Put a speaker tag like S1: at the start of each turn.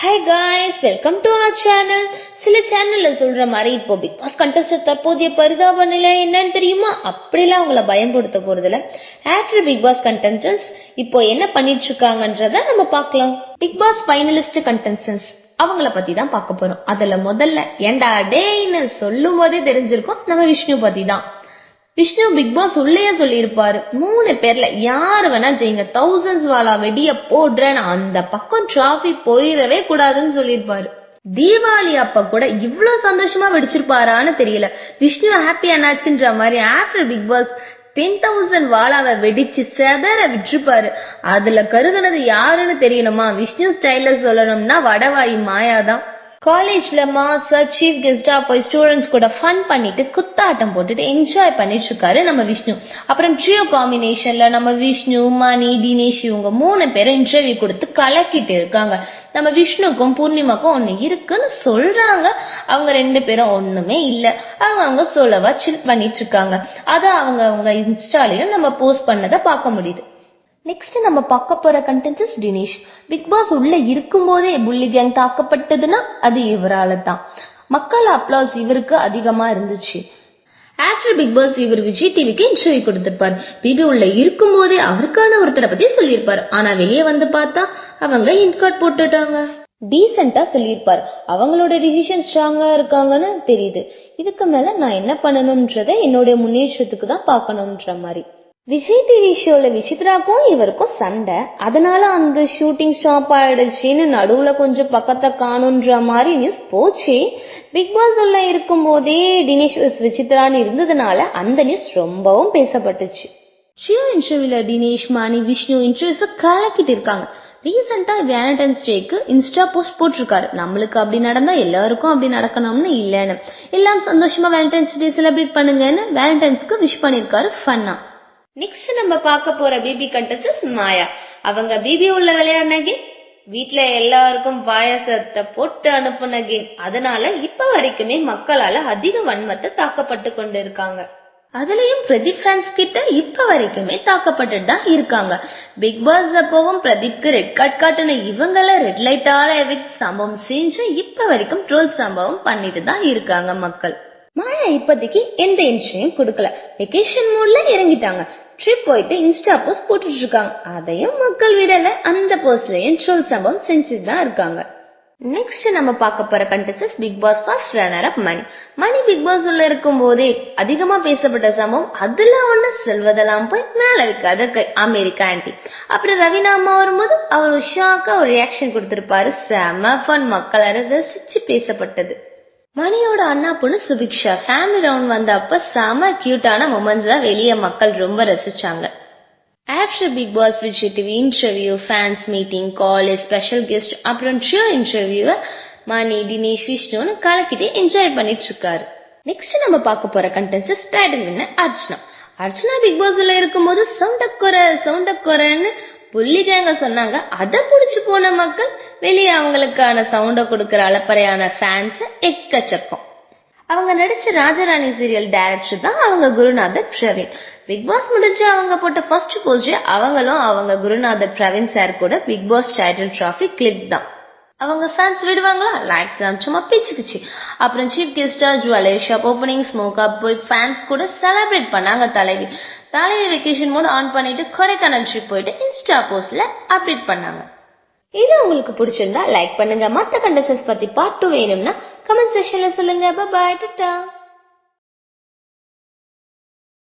S1: Hi guys, welcome to our channel. சில சேனல்ல சொல்ற மாதிரி இப்போ பிக் பாஸ் கண்டஸ்டன்ட் தற்போதைய பரிதாப நிலை என்னன்னு தெரியுமா? அப்படிலாம் அவங்கள பயன்படுத்த போறதுல ஆஃப்டர் பிக் பாஸ் கண்டஸ்டன்ட்ஸ் இப்போ என்ன பண்ணிட்டு இருக்காங்கன்றத நம்ம பார்க்கலாம். பிக் பாஸ் ஃபைனலிஸ்ட் கண்டஸ்டன்ட்ஸ் அவங்கள பத்தி தான் பார்க்க போறோம். அதுல முதல்ல ஏண்டா டேன்னு சொல்லும் போதே தெரிஞ்சிருக்கும் நம்ம விஷ்ணு பத்தி தான். விஷ்ணு பிக் பாஸ் உள்ளேயே சொல்லியிருப்பாரு, 3 பேர்ல யாரு வேணா ஜெயிங்க, தௌசண்ட்ஸ் வாலா வெடிய போடுறேன்னு அந்த பக்கம் டிராஃபி போயிடவே கூடாதுன்னு சொல்லியிருப்பாரு. தீபாவளி அப்ப கூட இவ்வளவு சந்தோஷமா வெடிச்சிருப்பாரான்னு தெரியல. விஷ்ணு ஹாப்பி ஆனாச்சுன்ற மாதிரி ஆஃப்டர் பிக் பாஸ் 10,000 வாலாவை வெடிச்சு செதற விட்டுருப்பாரு. அதுல கருதுனது யாருன்னு தெரியணுமா? விஷ்ணு ஸ்டைல சொல்லணும்னா வடவாயி மாயாதான். காலேஜ்ல மாசா சீஃப் கெஸ்டா போய் ஸ்டூடெண்ட்ஸ் கூட ஃபன் பண்ணிட்டு குத்தாட்டம் போட்டுட்டு என்ஜாய் பண்ணிட்டு இருக்காரு நம்ம விஷ்ணு. அப்புறம் ட்ரியோ காம்பினேஷன்ல நம்ம விஷ்ணு, மணி, தினேஷ் இவங்க 3 பேரும் இன்டர்வியூ கொடுத்து கலக்கிட்டு இருக்காங்க. நம்ம விஷ்ணுக்கும் பூர்ணிமாக்கும் ஒண்ணு இருக்குன்னு சொல்றாங்க. அவங்க 2 பேரும் ஒண்ணுமே இல்ல, அவங்க சோலவா சில் பண்ணிட்டு இருக்காங்க. அத அவங்க இன்ஸ்டாலையும் நம்ம போஸ்ட் பண்ணத பார்க்க முடியுது. நெக்ஸ்ட் நம்ம பார்க்க போற கண்டென்ட் தினேஷ். பிக் பாஸ் உள்ள இருக்கும் போதே புள்ளி கேங் தாக்கப்பட்டதுன்னா அது இவரால தான். மக்கள் அப்ளாஸ் இவருக்கு அதிகமா இருந்துச்சு. ஆஃப்டர் பிக் பாஸ் இவர் விஜய் டிவிக்கு இன்டர்வியூ கொடுத்திருப்பாரு. பிபி உள்ள இருக்கும் போதே அவருக்கான ஒருத்தரை பத்தி சொல்லியிருப்பாரு. ஆனா வெளியே வந்து பார்த்தா அவங்க இன்கார்ட் போட்டுட்டாங்க. டீசென்டா சொல்லியிருப்பாரு, அவங்களோட டிசிஷன் ஸ்ட்ராங்கா இருக்காங்கன்னு தெரியுது. இதுக்கு மேல நான் என்ன பண்ணணும்ன்றத என்னோட முன்னேற்றத்துக்கு தான் பார்க்கணும்ன்ற மாதிரி. விஜய் டிவி ஷோல விசித்ராக்கும் இவருக்கும் சண்டை, அதனால அந்த ஷூட்டிங் ஸ்டாப் ஆயிடுச்சுன்னு நடுவுல கொஞ்சம் பக்கத்தை காணுன்ற மாதிரி நியூஸ் போச்சு. பிக் பாஸ் உள்ள இருக்கும் போதே தினேஷ் விசித்ரான்னு இருந்ததுனால அந்த நியூஸ் ரொம்பவும் பேசப்பட்டுச்சு. ஷியோ இன்டர்வியூல தினேஷ், மணி, விஷ்ணு இன்டர்வியூஸ கலக்கிட்டு இருக்காங்க. ரீசெண்டா வேலண்டைன்ஸ் டேக்கு இன்ஸ்டா போஸ்ட் போட்டிருக்காரு, நம்மளுக்கு அப்படி நடந்தா எல்லாருக்கும் அப்படி நடக்கணும்னு இல்லைன்னு, எல்லாம் சந்தோஷமா வேலண்டைன்ஸ் டே செலிப்ரேட் பண்ணுங்கன்னு வேலண்டைன்ஸ்க்கு விஷ் பண்ணிருக்காரு ஃபன்னா. நெக்ஸ்ட் நம்ம பார்க்க போற பிபி கண்டஸ்டன்ட் மாயா. அவங்க பிபி உள்ள விளையாடின கேம், வீட்டுல எல்லாருக்கும் பாயாசத்தை போட்டு அனுப்புன கேம். அதனால இப்ப வரைக்குமே மக்களால அதிக வன்மத்தை தாக்கப்பட்டு கொண்டு இருக்காங்க. அதுலயும் பிரதீப் ஃபேன்ஸ் கிட்ட இப்ப வரைக்குமே தாக்கப்பட்டு தான் இருக்காங்க. பிக் பாஸ் அப்பவும் பிரதீப்க்கு ரெட் கார்டு காட்டுன இவங்கள ரெட் லைட்டால எவிக்ட் சம்பவம் செஞ்சு இப்ப வரைக்கும் ட்ரோல் சம்பவம் பண்ணிட்டு தான் இருக்காங்க மக்கள். மாயா இப்போதைக்கு எந்த இன்ஸ்டையும் கொடுக்கல, வெக்கேஷன் மூட்ல இறங்கிட்டாங்க. ட்ரிப் போயிட்டு இன்ஸ்டா போஸ்ட் போட்டுட்டு இருக்காங்க, அதையும் மக்கள் விடல. அந்த போஸ்ட்லயும் ட்ரோல் சம்பவம் செஞ்சுட்டு தான் இருக்காங்க. நெக்ஸ்ட் நம்ம பார்க்க போற contestant Bigg Boss first runner up Mani. Mani Bigg Boss உள்ள இருக்கும் போதே அதிகமா பேசப்பட்ட சம்பவம், அதுல ஒண்ணு செல்வதெல்லாம் போய் மேல வைக்காத அமெரிக்கா ஆன்டி. அப்புறம் ரவீனா அம்மா வரும்போது அவர் ஷாக்கா ஒரு ரியாக்ஷன் கொடுத்திருப்பாரு. செம ஃபன், மக்களால ரசிச்சு பேசப்பட்டது. மணியோட அண்ணா பொண்ணு சுபிக்ஷா ஃபேமிலி ரவுண்ட் வந்தப்ப செம கியூட்டான மொமெண்ட்ஸ் தான் வெளியே மக்கள் ரொம்ப ரசிச்சாங்க. After Bigg Boss Vijay TV interview, fans meeting, college special guest, அப்புறம் ஷோ இன்டர்வியூ மணி, தினேஷ், விஷ்ணுன்னு கலக்கிட்டே என்ஜாய் பண்ணிட்டு இருக்காரு. நெக்ஸ்ட் நம்ம பார்க்க போற contestant title winner Archana. Archana Bigg பாஸ்ல இருக்கும்போது சவுண்டக்குறன்னு புள்ளிக்காங்க சொன்னாங்க. அதை புடிச்சு போன மக்கள் வெளியே அவங்களுக்கான சவுண்ட கொடுக்கற அளப்பறையான ஃபேன்ஸ் எக்கச்சக்கம். அவங்க நடிச்ச ராஜராணி சீரியல் டைரக்டர் தான் அவங்க குருநாதர் பிரவீன். பிக் பாஸ் முடிஞ்சு அவங்க போட்ட ஃபர்ஸ்ட் போஸ்ட் அவங்களும் அவங்க குருநாதர் பிரவீன் சார் கூட Bigg Boss title trophy click தான். அவங்க ஃபேன்ஸ் விடுவாங்களா? லைக்ஸ் சும்மா பிச்சுக்குச்சு. அப்புறம் சீஃப் கெஸ்டா jewellery shop opening, smoke up போய் ஃபேன்ஸ் கூட செலிப்ரேட் பண்ணாங்க. தலைவி வெக்கேஷன் மோட் ஆன் பண்ணிட்டு கொடைக்கானல் ட்ரிப் போயிட்டு இன்ஸ்டா போஸ்ட்ல அப்டேட் பண்ணாங்க. இது உங்களுக்கு பிடிச்சிருந்தா லைக் பண்ணுங்க. மத்த கண்டஸ்டன்ஸ் பத்தி பார்ட் 2 வேணும்னா கமெண்ட் செக்ஷன்ல சொல்லுங்க. Bye bye, Tata.